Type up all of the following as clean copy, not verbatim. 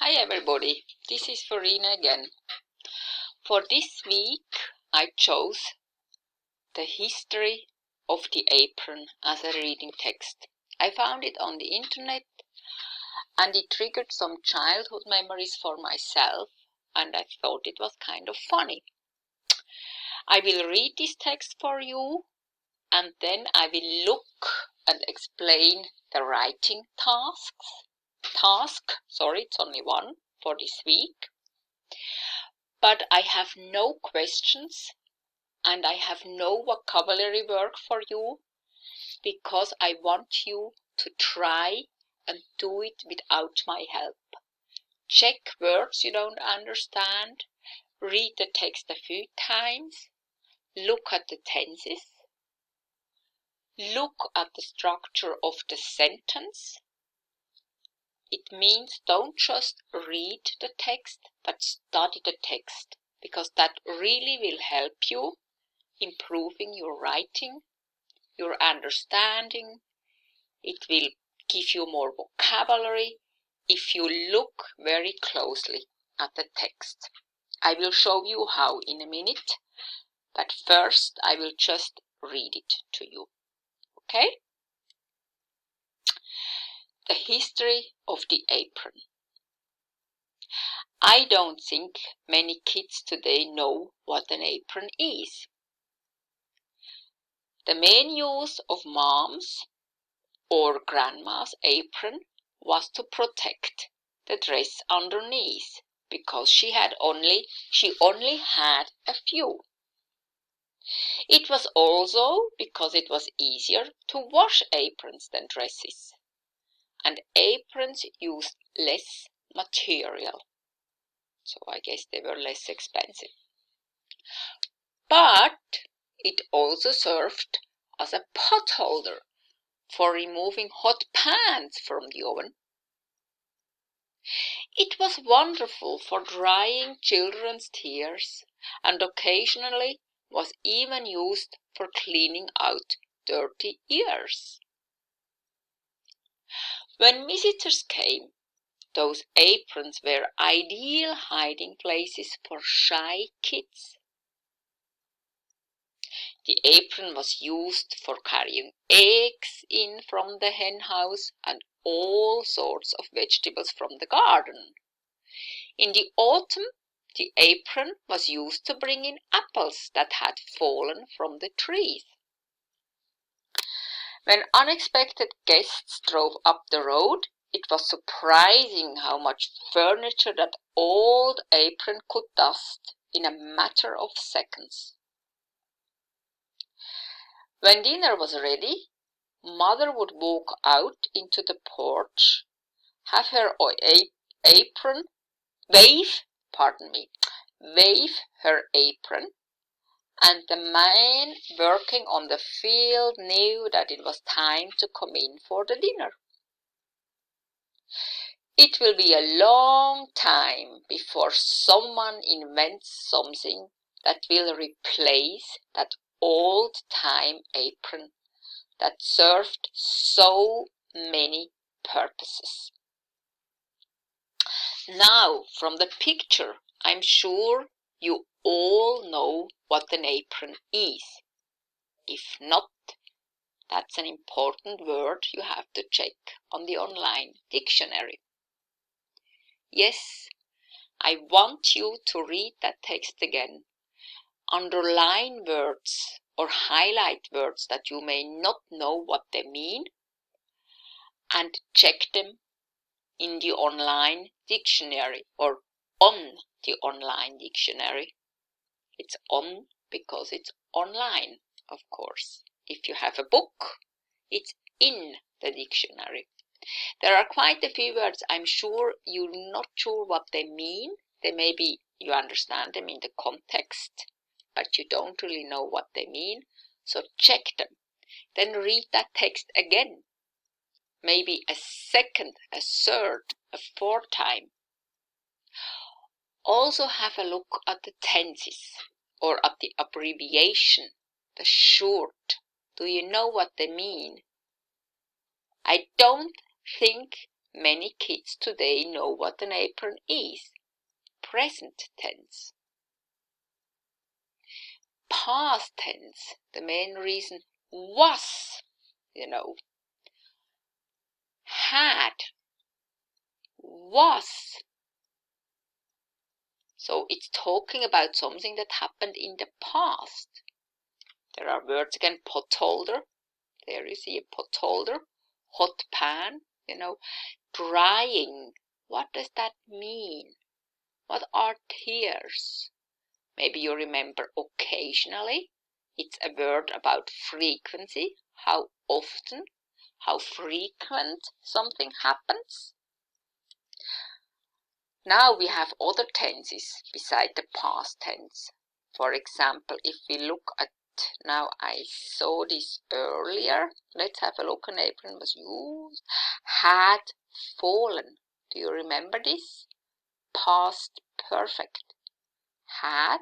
Hi everybody, this is Farina again. For this week I chose the history of the apron as a reading text. I found it on the internet and it triggered some childhood memories for myself, and I thought it was kind of funny. I will read this text for you and then I will look and explain the writing task, it's only one for this week. But I have no questions and I have no vocabulary work for you because I want you to try and do it without my help. Check words you don't understand, read the text a few times, look at the tenses, look at the structure of the sentence. It means don't just read the text, but study the text, because that really will help you improving your writing, your understanding. It will give you more vocabulary if you look very closely at the text. I will show you how in a minute, but first I will just read it to you. Okay? The history of the apron. I don't think many kids today know what an apron is. The main use of mom's or grandma's apron was to protect the dress underneath, because she only had a few. It was also because it was easier to wash aprons than dresses, and aprons used less material, so I guess they were less expensive. But it also served as a pot holder for removing hot pans from the oven. It was wonderful for drying children's tears, and occasionally was even used for cleaning out dirty ears. When visitors came, those aprons were ideal hiding places for shy kids. The apron was used for carrying eggs in from the hen house and all sorts of vegetables from the garden. In the autumn, the apron was used to bring in apples that had fallen from the trees. When unexpected guests drove up the road, it was surprising how much furniture that old apron could dust in a matter of seconds. When dinner was ready, Mother would walk out into the porch, have her apron, wave her apron, and the man working on the field knew that it was time to come in for the dinner. It will be a long time before someone invents something that will replace that old-time apron that served so many purposes. Now, from the picture, I'm sure you all know what an apron is. If not, that's an important word you have to check on the online dictionary. Yes, I want you to read that text again. Underline words or highlight words that you may not know what they mean, and check them in the online dictionary or on the online dictionary. It's on because it's online, of course. If you have a book, it's in the dictionary. There are quite a few words I'm sure you're not sure what they mean. They maybe you understand them in the context, but you don't really know what they mean. So check them. Then read that text again. Maybe a second, a third, a fourth time. Also have a look at the tenses or at the abbreviation, the short. Do you know what they mean? I don't think many kids today know what an apron is. Present tense. Past tense, the main reason was, had, was. So it's talking about something that happened in the past. There are words again, pot holder. There you see a pot holder. Hot pan, drying. What does that mean? What are tears? Maybe you remember occasionally. It's a word about frequency, how often, how frequent something happens. Now we have other tenses beside the past tense. For example, if we look at, now I saw this earlier, let's have a look. An apron was used, had fallen. Do you remember this? Past perfect. Had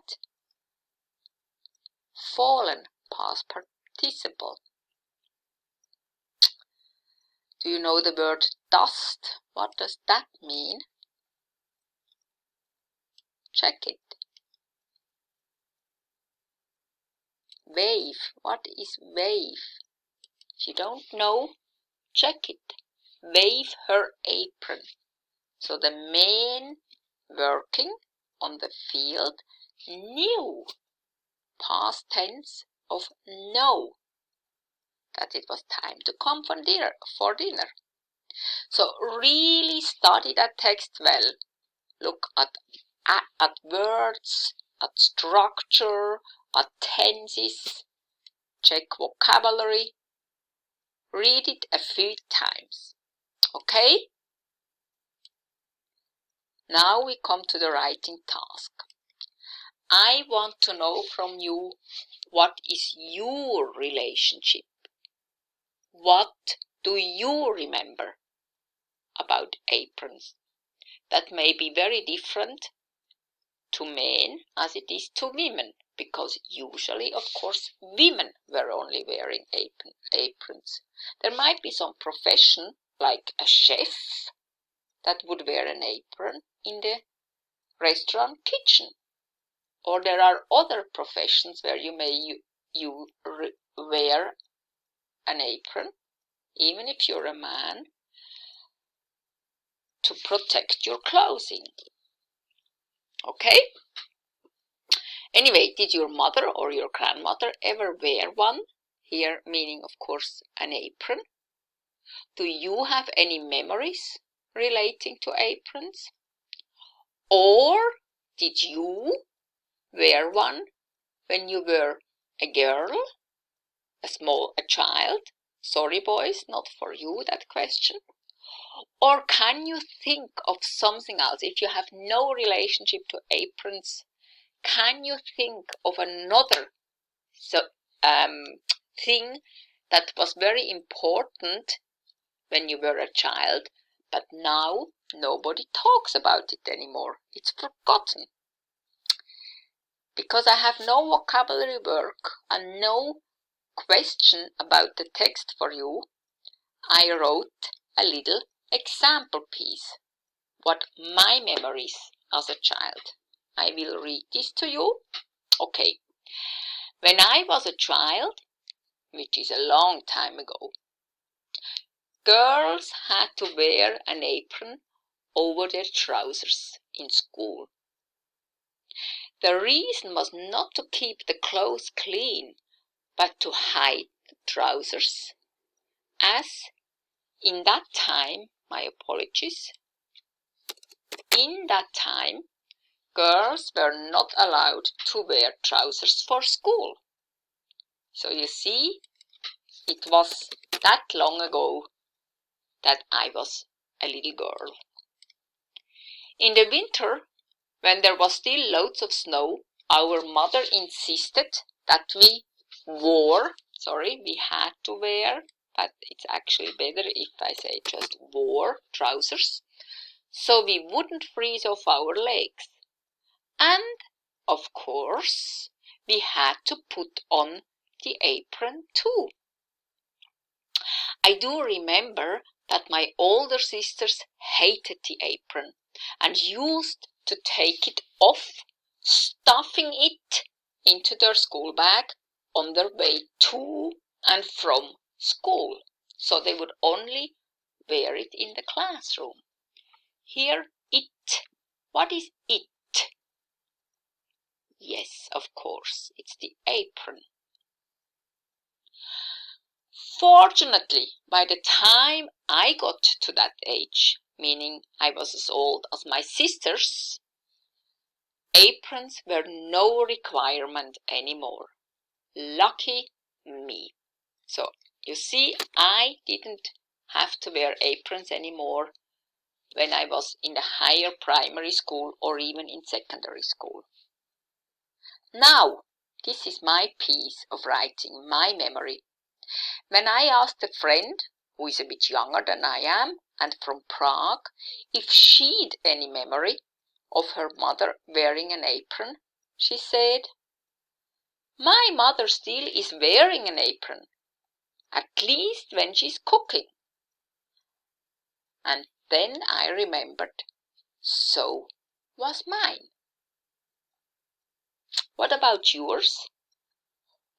fallen, past participle. Do you know the word dust? What does that mean? Check it. Wave. What is wave? If you don't know, check it. Wave her apron. So the man working on the field knew, past tense of know, that it was time to come for dinner. So really study that text well. Look at words, at structure, at tenses. Check vocabulary. Read it a few times. Okay? Now we come to the writing task. I want to know from you, what is your relationship? What do you remember about aprons? That may be very different to men as it is to women, because usually, of course, women were only wearing aprons. There might be some profession, like a chef, that would wear an apron in the restaurant kitchen. Or there are other professions where you may wear an apron, even if you're a man, to protect your clothing. Okay? Anyway, did your mother or your grandmother ever wear one? Here meaning, of course, an apron. Do you have any memories relating to aprons? Or did you wear one when you were a girl, a child? Sorry, boys, not for you that question. Or can you think of something else? If you have no relationship to aprons, can you think of another thing that was very important when you were a child, but now nobody talks about it anymore? It's forgotten. Because I have no vocabulary work and no question about the text for you, I wrote a little example piece. What my memories as a child. I will read this to you. Okay. When I was a child, which is a long time ago, girls had to wear an apron over their trousers in school. The reason was not to keep the clothes clean, but to hide the trousers. As in that time, my apologies, in that time, girls were not allowed to wear trousers for school. So you see, it was that long ago that I was a little girl. In the winter, when there was still loads of snow, our mother insisted that we had to wear, but it's actually better if I say just wore trousers, so we wouldn't freeze off our legs. And, of course, we had to put on the apron too. I do remember that my older sisters hated the apron and used to take it off, stuffing it into their school bag on their way to and from school, so they would only wear it in the classroom. Here, it. What is it? Yes, of course, it's the apron. Fortunately, by the time I got to that age, meaning I was as old as my sisters, aprons were no requirement anymore. Lucky me. So, you see, I didn't have to wear aprons anymore when I was in the higher primary school or even in secondary school. Now, this is my piece of writing, my memory. When I asked a friend, who is a bit younger than I am and from Prague, if she'd any memory of her mother wearing an apron, she said, "My mother still is wearing an apron, at least when she's cooking." And then I remembered, so was mine. What about yours?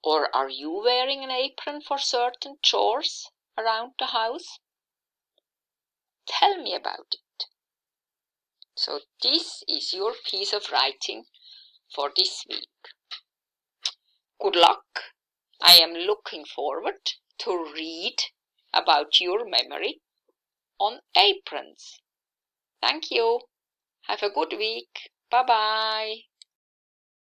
Or are you wearing an apron for certain chores around the house? Tell me about it. So this is your piece of writing for this week. Good luck. I am looking forward to read about your memory on aprons. Thank you. Have a good week. Bye-bye.